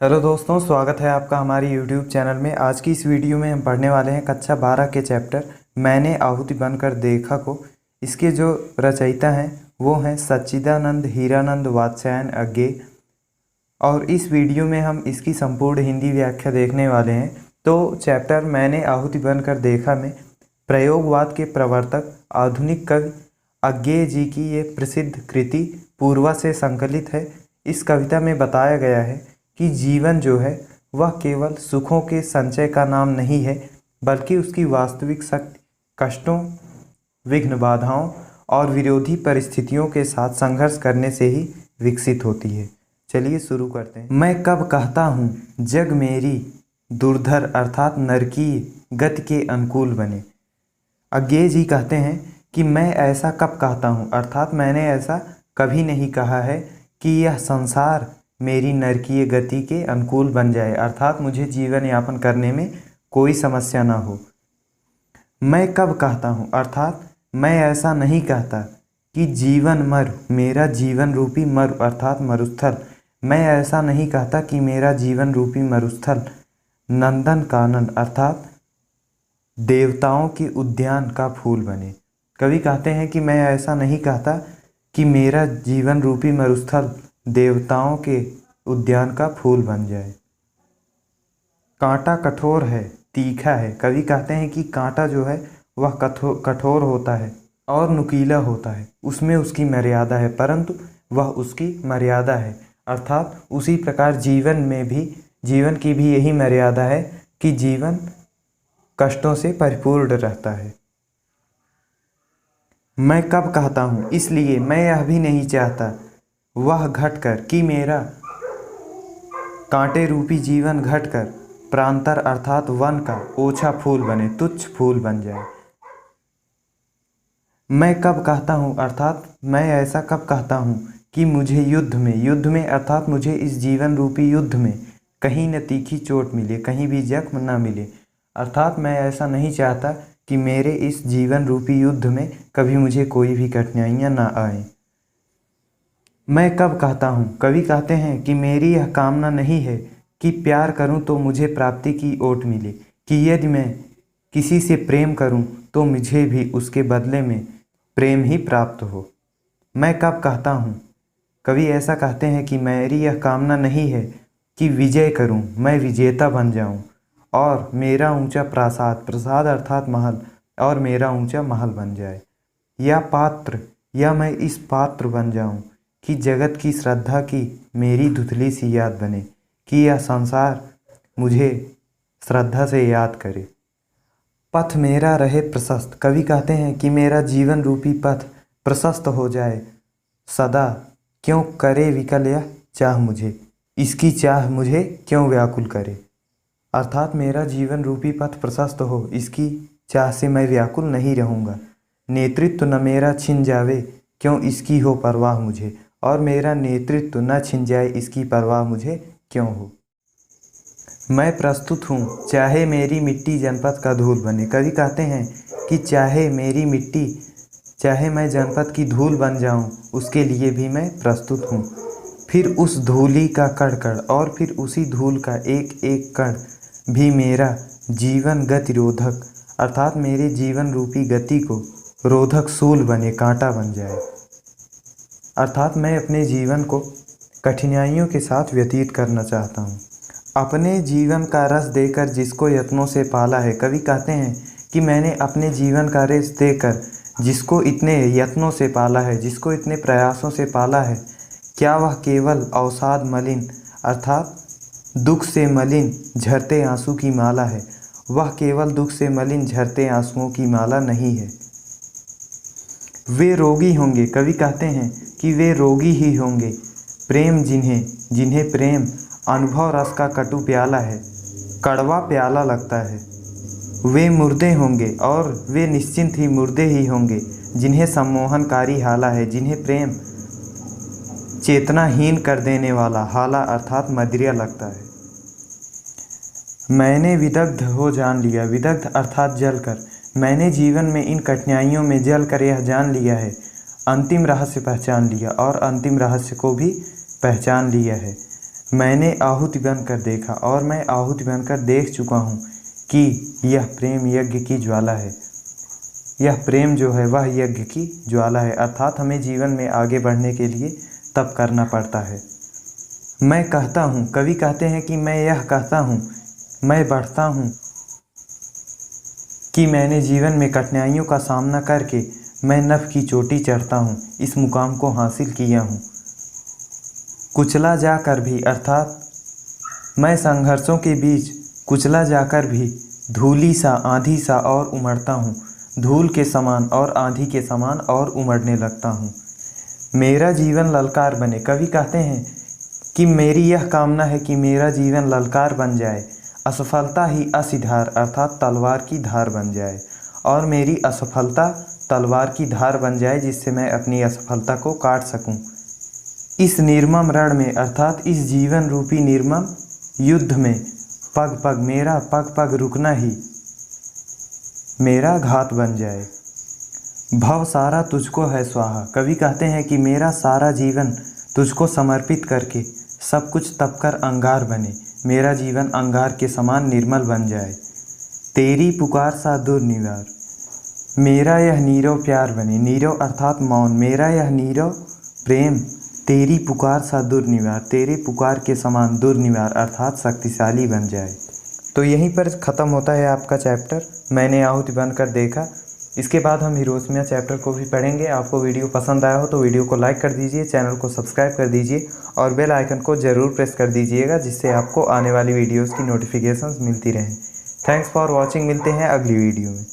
Hello दोस्तों, स्वागत है आपका हमारी YouTube चैनल में। आज की इस वीडियो में हम पढ़ने वाले हैं कक्षा 12 के चैप्टर मैंने आहुति बनकर देखा को। इसके जो रचयिता हैं वो हैं सच्चिदानंद हीरानंद वात्स्यायन अज्ञे। और इस वीडियो में हम इसकी संपूर्ण हिंदी व्याख्या देखने वाले हैं। तो चैप्टर मैंने आहुति बनकर देखा में प्रयोगवाद के प्रवर्तक आधुनिक कवि अज्ञे जी की ये प्रसिद्ध कृति पूर्वा से संकलित है। इस कविता में बताया गया है कि जीवन जो है वह केवल सुखों के संचय का नाम नहीं है, बल्कि उसकी वास्तविक शक्ति कष्टों, विघ्न, बाधाओं और विरोधी परिस्थितियों के साथ संघर्ष करने से ही विकसित होती है। चलिए शुरू करते हैं। मैं कब कहता हूँ जग मेरी दुर्धर अर्थात नरकीय गति के अनुकूल बने। अज्ञे जी कहते हैं कि मैं ऐसा कब कहता हूँ, अर्थात मैंने ऐसा कभी नहीं कहा है कि यह संसार मेरी नरकीय गति के अनुकूल बन जाए, अर्थात मुझे जीवन यापन करने में कोई समस्या ना हो। मैं कब कहता हूँ, अर्थात मैं ऐसा नहीं कहता कि जीवन मरु, मेरा जीवन रूपी मरु अर्थात मरुस्थल, मैं ऐसा नहीं कहता कि मेरा जीवन रूपी मरुस्थल नंदन कानन अर्थात देवताओं के उद्यान का फूल बने। कवि कहते हैं कि मैं ऐसा नहीं कहता कि मेरा जीवन रूपी मरुस्थल देवताओं के उद्यान का फूल बन जाए। कांटा कठोर है, तीखा है। कवि कहते हैं कि कांटा जो है वह कठोर होता है और नुकीला होता है, उसमें उसकी मर्यादा है, परंतु वह उसकी मर्यादा है। अर्थात उसी प्रकार जीवन की भी यही मर्यादा है कि जीवन कष्टों से परिपूर्ण रहता है। मैं कब कहता हूँ, इसलिए मैं यह भी नहीं चाहता वह घटकर कि मेरा कांटे रूपी जीवन घटकर प्रांतर अर्थात वन का ओछा फूल बने, तुच्छ फूल बन जाए। मैं कब कहता हूँ, अर्थात मैं ऐसा कब कहता हूँ कि मुझे युद्ध में अर्थात मुझे इस जीवन रूपी युद्ध में कहीं न तीखी चोट मिले, कहीं भी जख्म न मिले। अर्थात मैं ऐसा नहीं चाहता कि मेरे इस जीवन रूपी युद्ध में कभी मुझे कोई भी कठिनाइयाँ ना आए। मैं कब कहता हूँ, कवि कहते हैं कि मेरी यह कामना नहीं है कि प्यार करूँ तो मुझे प्राप्ति की ओट मिले, कि यदि मैं किसी से प्रेम करूँ तो मुझे भी उसके बदले में प्रेम ही प्राप्त हो। मैं कब कहता हूँ, कवि ऐसा कहते हैं कि मेरी यह कामना नहीं है कि विजय करूँ, मैं विजेता बन जाऊँ और मेरा ऊंचा प्रासाद अर्थात महल, और मेरा ऊंचा महल बन जाए, या मैं इस पात्र बन जाऊँ कि जगत की श्रद्धा की मेरी धुतली सी याद बने, कि यह संसार मुझे श्रद्धा से याद करे। पथ मेरा रहे प्रशस्त, कवि कहते हैं कि मेरा जीवन रूपी पथ प्रशस्त हो जाए सदा, क्यों करे विकल यह चाह मुझे, इसकी चाह मुझे क्यों व्याकुल करे। अर्थात मेरा जीवन रूपी पथ प्रशस्त हो, इसकी चाह से मैं व्याकुल नहीं रहूँगा। नेतृत्व न मेरा छिन जावे, क्यों इसकी हो परवाह मुझे, और मेरा नेतृत्व न छिन जाए इसकी परवाह मुझे क्यों हो। मैं प्रस्तुत हूँ चाहे मेरी मिट्टी जनपद का धूल बने। कवि कहते हैं कि चाहे मेरी मिट्टी, चाहे मैं जनपद की धूल बन जाऊँ, उसके लिए भी मैं प्रस्तुत हूँ। फिर उस धूली का कण और फिर उसी धूल का एक एक कण भी मेरा जीवन गतिरोधक अर्थात मेरे जीवन रूपी गति को रोधक सूल बने, कांटा बन जाए। अर्थात मैं अपने जीवन को कठिनाइयों के साथ व्यतीत करना चाहता हूँ, अपने जीवन का रस देकर जिसको यत्नों से पाला है। कवि कहते हैं कि मैंने अपने जीवन का रस देकर जिसको इतने यत्नों से पाला है, जिसको इतने प्रयासों से पाला है, क्या वह केवल अवसाद मलिन अर्थात दुख से मलिन झरते आंसू की माला है। वह केवल दुख से मलिन झरते आंसुओं की माला नहीं है। वे रोगी होंगे, कवि कहते हैं कि वे रोगी ही होंगे प्रेम जिन्हें प्रेम अनुभव रस का कटु प्याला है, कड़वा प्याला लगता है। वे मुर्दे होंगे और वे निश्चिंत ही मुर्दे ही होंगे जिन्हें सम्मोहनकारी हाला है, जिन्हें प्रेम चेतनाहीन कर देने वाला हाला अर्थात मदिरा लगता है। मैंने विदग्ध हो जान लिया, विदग्ध अर्थात जलकर, मैंने जीवन में इन कठिनाइयों में जलकर यह जान लिया है, अंतिम रहस्य पहचान लिया और अंतिम रहस्य को भी पहचान लिया है। मैंने आहुति बनकर देखा और मैं आहुति बनकर देख चुका हूँ कि यह प्रेम यज्ञ की ज्वाला है। यह प्रेम जो है वह यज्ञ की ज्वाला है, अर्थात हमें जीवन में आगे बढ़ने के लिए तप करना पड़ता है। मैं कहता हूँ, कवि कहते हैं कि मैं यह कहता हूँ, मैं बढ़ता हूँ कि मैंने जीवन में कठिनाइयों का सामना करके मैं नभ की चोटी चढ़ता हूँ, इस मुकाम को हासिल किया हूँ। कुचला जाकर भी, अर्थात मैं संघर्षों के बीच कुचला जाकर भी धूली सा आंधी सा और उमड़ता हूँ, धूल के समान और आंधी के समान और उमड़ने लगता हूँ। मेरा जीवन ललकार बने, कवि कहते हैं कि मेरी यह कामना है कि मेरा जीवन ललकार बन जाए, असफलता ही असिधार अर्थात तलवार की धार बन जाए, और मेरी असफलता तलवार की धार बन जाए जिससे मैं अपनी असफलता को काट सकूं। इस निर्मम रण में अर्थात इस जीवन रूपी निर्मम युद्ध में पग पग मेरा पग पग रुकना ही मेरा घात बन जाए। भव सारा तुझको है स्वाहा, कवि कहते हैं कि मेरा सारा जीवन तुझको समर्पित करके सब कुछ तपकर अंगार बने, मेरा जीवन अंगार के समान निर्मल बन जाए। तेरी पुकार सा दुर्निवार, मेरा यह नीरव प्यार बने, नीरव अर्थात मौन, मेरा यह नीरव प्रेम तेरी पुकार सा दुर्निवार, तेरे पुकार के समान दुर्निवार अर्थात शक्तिशाली बन जाए। तो यहीं पर ख़त्म होता है आपका चैप्टर मैंने आहुति बनकर देखा। इसके बाद हम हिरोशिमा चैप्टर को भी पढ़ेंगे। आपको वीडियो पसंद आया हो तो वीडियो को लाइक कर दीजिए, चैनल को सब्सक्राइब कर दीजिए और बेल आइकन को ज़रूर प्रेस कर दीजिएगा जिससे आपको आने वाली वीडियोज़ की नोटिफिकेशंस मिलती रहें। थैंक्स फॉर वॉचिंग, मिलते हैं अगली वीडियो में।